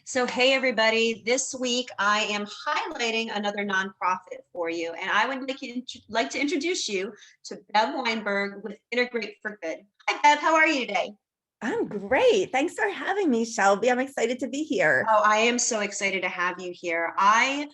So, hey, everybody, this week I am highlighting another nonprofit for you, and I would like to introduce you to Bev Weinberg with Integrate for Good. Hi, Bev, how are you today? I'm great. Thanks for having me, Shelby. I'm excited to be here. Oh, I am so excited to have you here. I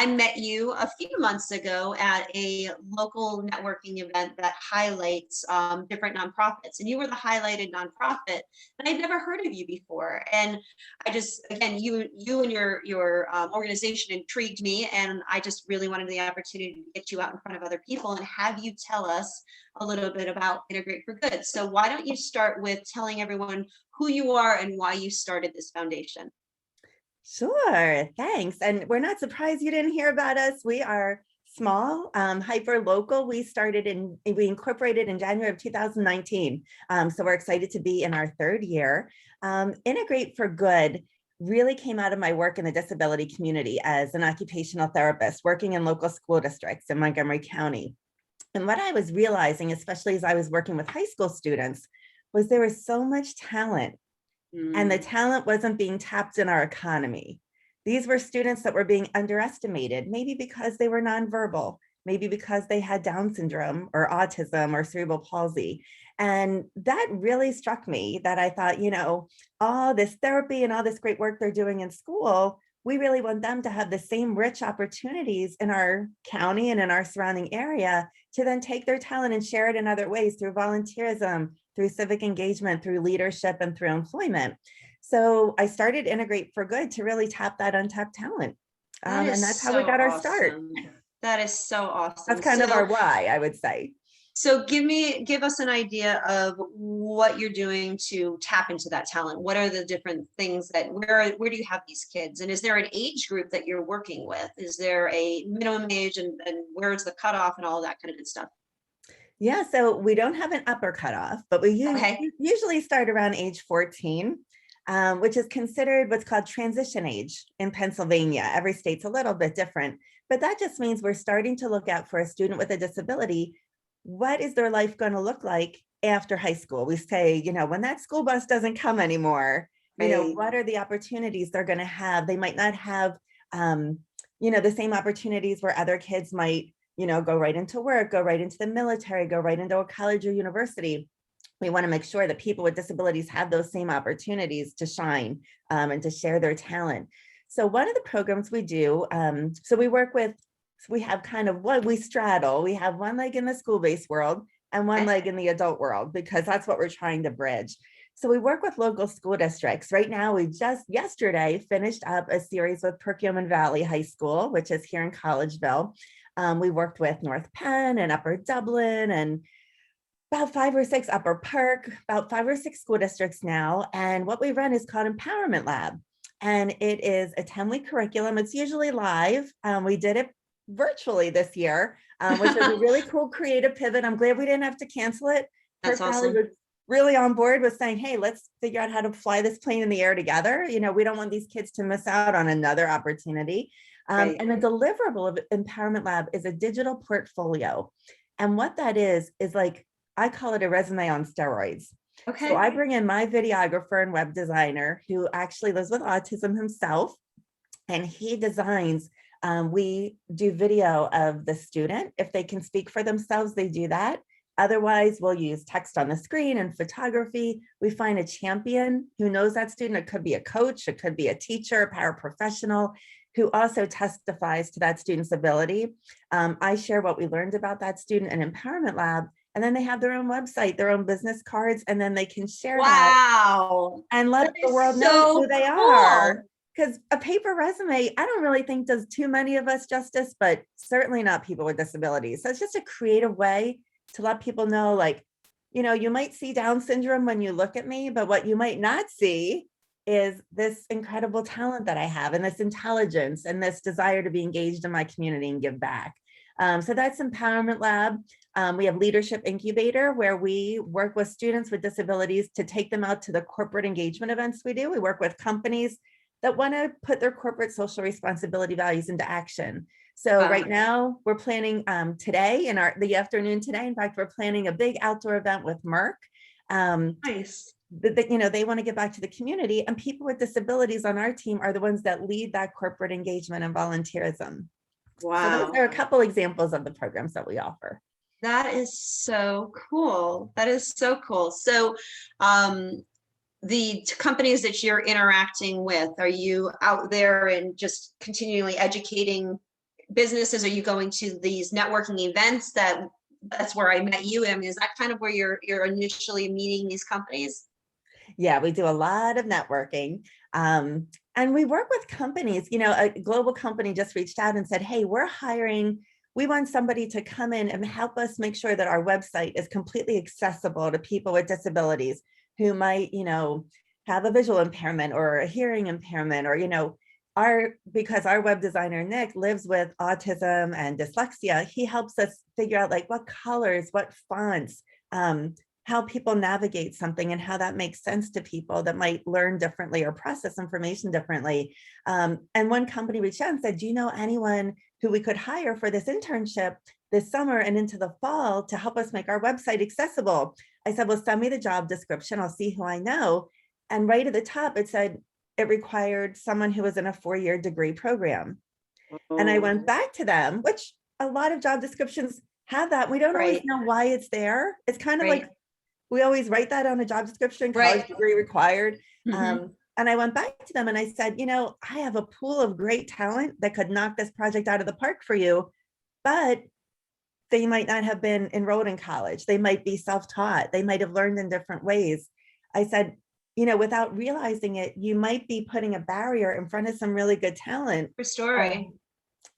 met you a few months ago at a local networking event that highlights different nonprofits, and you were the highlighted nonprofit, and I'd never heard of you before. And I just, again, you and your organization intrigued me, and I just really wanted the opportunity to get you out in front of other people and have you tell us a little bit about Integrate for Good. So why don't you start with telling everyone who you are and why you started this foundation? Sure, thanks. And we're not surprised you didn't hear about us. We are small, hyper local. We incorporated in January of 2019. So we're excited to be in our third year. Integrate for Good really came out of my work in the disability community as an occupational therapist working in local school districts in Montgomery County. And what I was realizing, especially as I was working with high school students, was there was so much talent and the Mm. talent wasn't being tapped in our economy. These were students that were being underestimated, maybe because they were nonverbal, maybe because they had Down syndrome or autism or cerebral palsy. And that really struck me that I thought, all this therapy and all this great work they're doing in school, we really want them to have the same rich opportunities in our county and in our surrounding area to then take their talent and share it in other ways through volunteerism, through civic engagement, through leadership, and through employment. So I started Integrate for Good to really tap that untapped talent. That is And that's how we so got our start. awesome. That is so That's awesome. kind of our why, I would say. So give us an idea of what you're doing to tap into that talent. What are the different things where do you have these kids? And is there an age group that you're working with? Is there a minimum age and where's the cutoff and all that kind of good stuff? Yeah, so we don't have an upper cutoff, but we Okay. usually start around age 14, which is considered what's called transition age in Pennsylvania. Every state's a little bit different, but that just means we're starting to look out for a student with a disability. What is their life going to look like after high school? We say, when that school bus doesn't come anymore, Right. what are the opportunities they're going to have? They might not have, the same opportunities where other kids might go right into work, go right into the military, go right into a college or university. We want to make sure that people with disabilities have those same opportunities to shine and to share their talent. So one of the programs we do, we have kind of what we straddle. We have one leg in the school-based world and one leg in the adult world, because that's what we're trying to bridge. So we work with local school districts. Right now, we just yesterday finished up a series with Perkiomen Valley High School, which is here in Collegeville. We worked with North Penn and Upper Dublin and about 5 or 6 Upper Park, about 5 or 6 school districts now. And what we run is called Empowerment Lab. And it is a 10-week curriculum. It's usually live. We did it virtually this year, which is a really cool creative pivot. I'm glad we didn't have to cancel it. That's Perk Valley awesome. was really on board with saying, hey, let's figure out how to fly this plane in the air together. We don't want these kids to miss out on another opportunity. Right. And a deliverable of Empowerment Lab is a digital portfolio. And what that is like, I call it a resume on steroids. So Okay. I bring in my videographer and web designer who actually lives with autism himself, and he designs. We do video of the student. If they can speak for themselves, they do that. Otherwise, we'll use text on the screen and photography. We find a champion who knows that student. It could be a coach, it could be a teacher, a paraprofessional who also testifies to that student's ability. I share what we learned about that student in Empowerment Lab, and then they have their own website, their own business cards, and then they can share that Wow. and That let the is world know who so they cool. are. Because a paper resume, I don't really think does too many of us justice, but certainly not people with disabilities. So it's just a creative way to let people know, like, you might see Down syndrome when you look at me, but what you might not see is this incredible talent that I have and this intelligence and this desire to be engaged in my community and give back. So that's Empowerment Lab. We have Leadership Incubator, where we work with students with disabilities to take them out to the corporate engagement events we do. We work with companies that want to put their corporate social responsibility values into action. So right now we're planning today in the afternoon today. In fact, we're planning a big outdoor event with Merck. Nice. they want to give back to the community, and people with disabilities on our team are the ones that lead that corporate engagement and volunteerism. So those Wow. are a couple examples of the programs that we offer. That is so cool. That is so cool. So, the companies that you're interacting with, are you out there and just continually educating businesses? Are you going to these networking events that's where I met you? I mean, is that kind of where you're initially meeting these companies? Yeah, we do a lot of networking. And we work with companies. A global company just reached out and said, hey, we're hiring. We want somebody to come in and help us make sure that our website is completely accessible to people with disabilities who might, have a visual impairment or a hearing impairment, or, because our web designer, Nick, lives with autism and dyslexia. He helps us figure out like what colors, what fonts, how people navigate something and how that makes sense to people that might learn differently or process information differently. And one company reached out and said, do you know anyone who we could hire for this internship this summer and into the fall to help us make our website accessible? I said, well, send me the job description. I'll see who I know. And right at the top, it said it required someone who was in a 4-year degree program. And I went back to them, which a lot of job descriptions have that. We don't always Right. know why it's there. It's kind of Right. like, we always write that on a job description, college Right. degree required. Mhm. And I went back to them and I said, I have a pool of great talent that could knock this project out of the park for you, but they might not have been enrolled in college. They might be self-taught. They might have learned in different ways. I said, without realizing it, you might be putting a barrier in front of some really good talent. True story.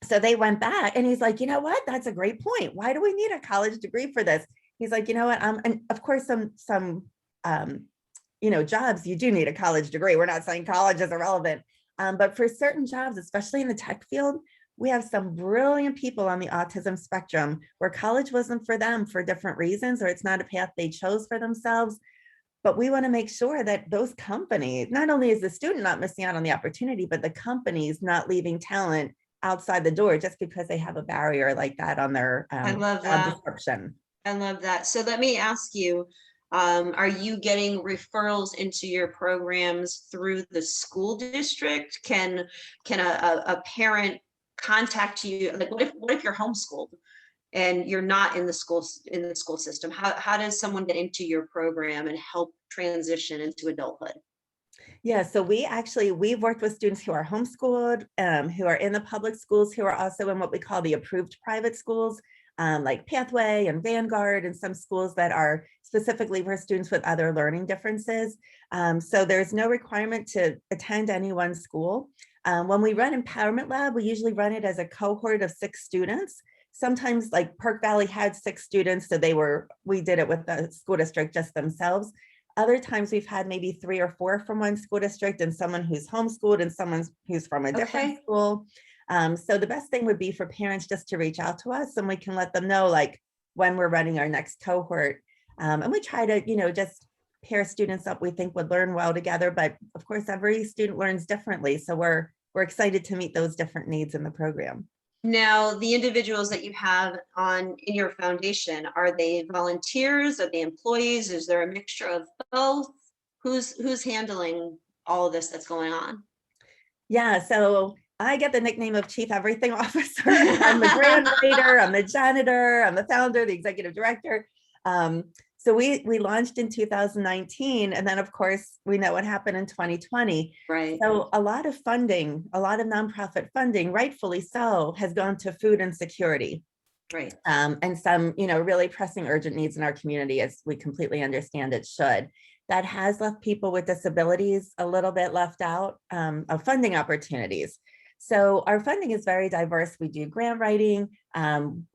So they went back and he's like, you know what? That's a great point. Why do we need a college degree for this? He's like, you know what? And of course, some jobs, you do need a college degree. We're not saying college is irrelevant. But for certain jobs, especially in the tech field, we have some brilliant people on the autism spectrum where college wasn't for them for different reasons, or it's not a path they chose for themselves. But we want to make sure that those companies, not only is the student not missing out on the opportunity, but the company's not leaving talent outside the door just because they have a barrier like that on their I love job that. description. I love that. So let me ask you, are you getting referrals into your programs through the school district? Can a parent contact you? Like, what if you're homeschooled and you're not in the school system? How does someone get into your program and help transition into adulthood? Yeah, so we've worked with students who are homeschooled, who are in the public schools, who are also in what we call the approved private schools, like Pathway and Vanguard, and some schools that are specifically for students with other learning differences. So there's no requirement to attend any one school. When we run Empowerment Lab, we usually run it as a cohort of 6 students. Sometimes like Park Valley had 6 students, so we did it with the school district just themselves. Other times we've had maybe 3 or 4 from one school district and someone who's homeschooled and someone who's from a different school. So the best thing would be for parents just to reach out to us and we can let them know like when we're running our next cohort. And we try to, just pair students up we think would learn well together. But of course, every student learns differently. So we're excited to meet those different needs in the program. Now, the individuals that you have in your foundation, are they volunteers? Are they employees? Is there a mixture of both? Who's handling all of this that's going on? Yeah, so I get the nickname of Chief Everything Officer. I'm the grant writer, I'm the janitor, I'm the founder, the executive director. So we launched in 2019, and then of course we know what happened in 2020. Right. So a lot of funding, a lot of nonprofit funding, rightfully so, has gone to food insecurity. Right. And some, really pressing urgent needs in our community, as we completely understand it should. That has left people with disabilities a little bit left out of funding opportunities. So our funding is very diverse. We do grant writing.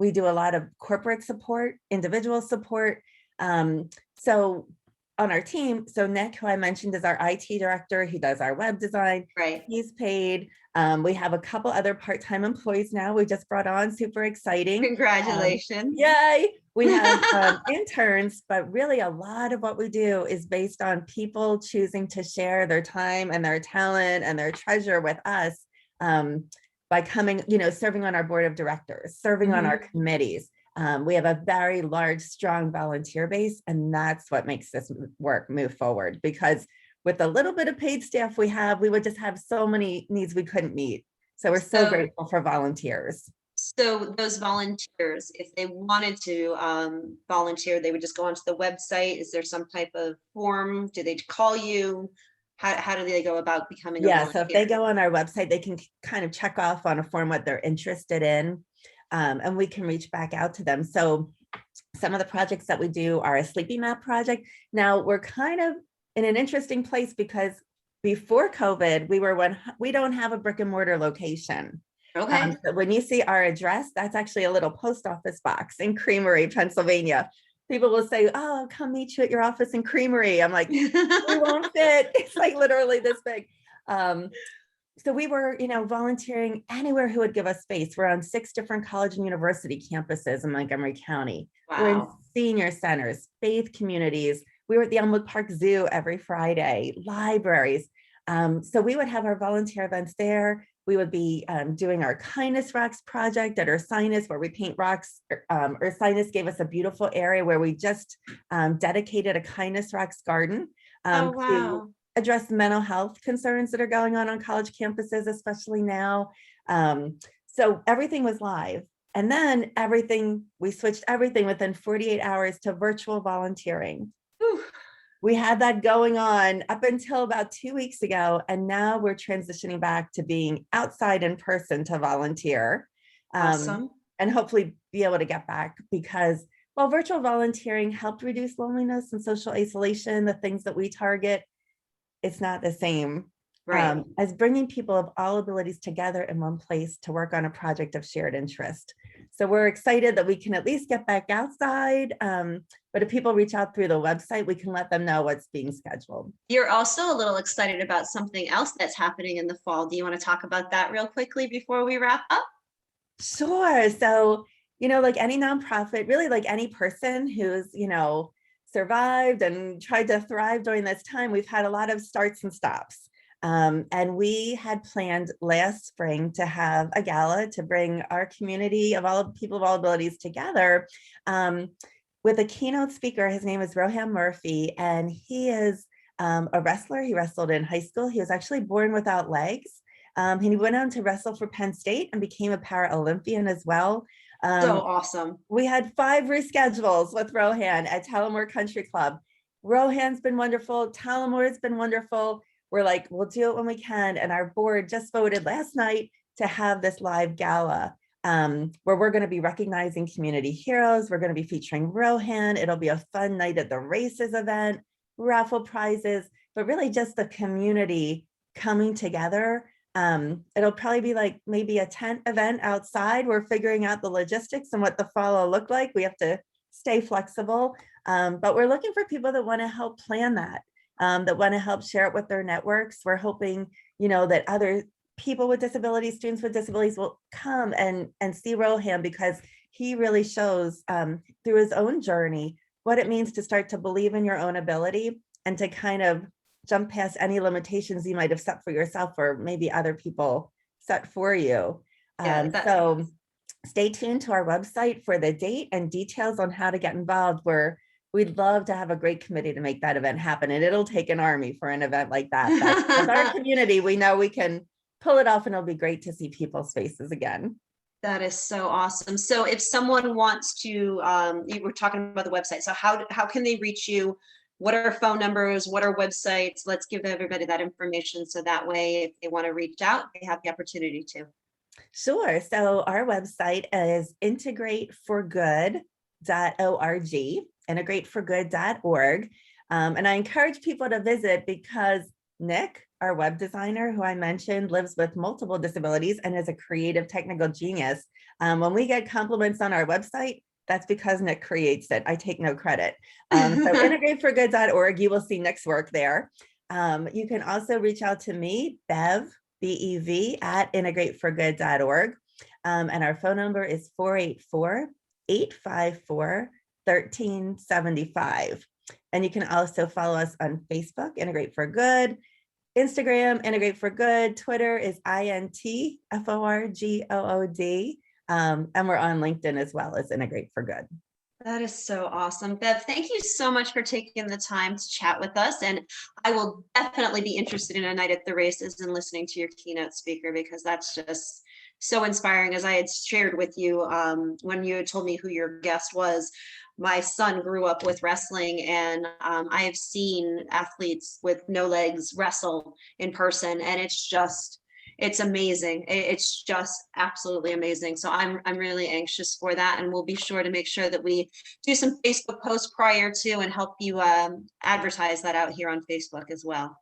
We do a lot of corporate support, individual support. So on our team, so Nick, who I mentioned, is our IT director. He does our web design. Right. He's paid. We have a couple other part-time employees now we just brought on, super exciting. Congratulations. Yay. We have interns, but really a lot of what we do is based on people choosing to share their time and their talent and their treasure with us by coming, serving on our board of directors, serving on our committees. We have a very large, strong volunteer base, and that's what makes this work move forward. Because with a little bit of paid staff we have, we would just have so many needs we couldn't meet. So we're so grateful for volunteers. So those volunteers, if they wanted to volunteer, they would just go onto the website. Is there some type of form? Do they call you? How do they go about becoming a volunteer? So if they go on our website, they can kind of check off on a form what they're interested in, and we can reach back out to them. So some of the projects that we do are a sleepy map project. Now we're kind of in an interesting place because before COVID, we don't have a brick and mortar location. Okay. So when you see our address, that's actually a little post office box in Creamery, Pennsylvania. People will say, "Oh, I'll come meet you at your office in Creamery." I'm like, "We won't fit." It's like literally this big. So we were, volunteering anywhere who would give us space. We're on 6 different college and university campuses in Montgomery County. Wow. We're in senior centers, faith communities. We were at the Elmwood Park Zoo every Friday, libraries. So we would have our volunteer events there. We would be doing our Kindness Rocks project at Ursinus, where we paint rocks. Ursinus gave us a beautiful area where we just dedicated a Kindness Rocks garden to address mental health concerns that are going on college campuses, especially now. So everything was live. And then we switched everything within 48 hours to virtual volunteering. Whew. We had that going on up until about 2 weeks ago, and now we're transitioning back to being outside in person to volunteer. Awesome. And hopefully be able to get back, because while virtual volunteering helped reduce loneliness and social isolation, the things that we target, it's not the same as bringing people of all abilities together in one place to work on a project of shared interest. So we're excited that we can at least get back outside. But if people reach out through the website, we can let them know what's being scheduled. You're also a little excited about something else that's happening in the fall. Do you want to talk about that real quickly before we wrap up? Sure. So, like any nonprofit, really like any person who's, survived and tried to thrive during this time, we've had a lot of starts and stops. And we had planned last spring to have a gala to bring our community of all people of all abilities together with a keynote speaker. His name is Rohan Murphy, and he is a wrestler. He wrestled in high school. He was actually born without legs. And he went on to wrestle for Penn State and became a para-Olympian as well. So awesome. We had 5 reschedules with Rohan at Tullamore Country Club. Rohan's been wonderful. Tullamore's been wonderful. We're like, we'll do it when we can. And our board just voted last night to have this live gala where we're going to be recognizing community heroes. We're going to be featuring Rohan. It'll be a fun night at the races event, raffle prizes, but really just the community coming together. It'll probably be like maybe a tent event outside. We're figuring out the logistics and what the fall will look like. We have to stay flexible, but we're looking for people that want to help plan that want to help share it with their networks. We're hoping, that other people with disabilities, students with disabilities will come and see Rohan, because he really shows through his own journey what it means to start to believe in your own ability and to kind of jump past any limitations you might have set for yourself or maybe other people set for you. So stay tuned to our website for the date and details on how to get involved. We'd love to have a great committee to make that event happen. And it'll take an army for an event like that. But with our community, we know we can pull it off, and it'll be great to see people's faces again. That is so awesome. So if someone wants to, you were talking about the website. So how can they reach you? What are phone numbers? What are websites? Let's give everybody that information, so that way, if they want to reach out, they have the opportunity to. Sure. So our website is integrateforgood.org, integrateforgood.org. And I encourage people to visit because Nick, our web designer, who I mentioned, lives with multiple disabilities and is a creative technical genius. When we get compliments on our website, that's because Nick creates it. I take no credit. So integrateforgood.org, you will see Nick's work there. You can also reach out to me, Bev, B-E-V, at integrateforgood.org. And our phone number is 484-854-1375. And you can also follow us on Facebook, Integrate for Good, Instagram, Integrate for Good, Twitter is INTFORGOOD. And we're on LinkedIn as well as Integrate for Good. That is so awesome. Bev, thank you so much for taking the time to chat with us. And I will definitely be interested in a night at the races and listening to your keynote speaker, because that's just so inspiring. As I had shared with you when you had told me who your guest was, my son grew up with wrestling, and I have seen athletes with no legs wrestle in person, and it's amazing. It's just absolutely amazing. So I'm really anxious for that, and we'll be sure to make sure that we do some Facebook posts prior to and help you advertise that out here on Facebook as well.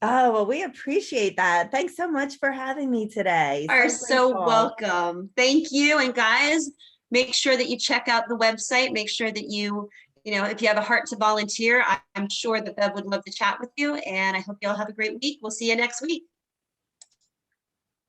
Oh, well, we appreciate that. Thanks so much for having me today. Are so Grateful. welcome. Thank you. And guys, make sure that you check out the website. Make sure that if you have a heart to volunteer, I'm sure that Bev would love to chat with you. And I hope you all have a great week. We'll see you next week.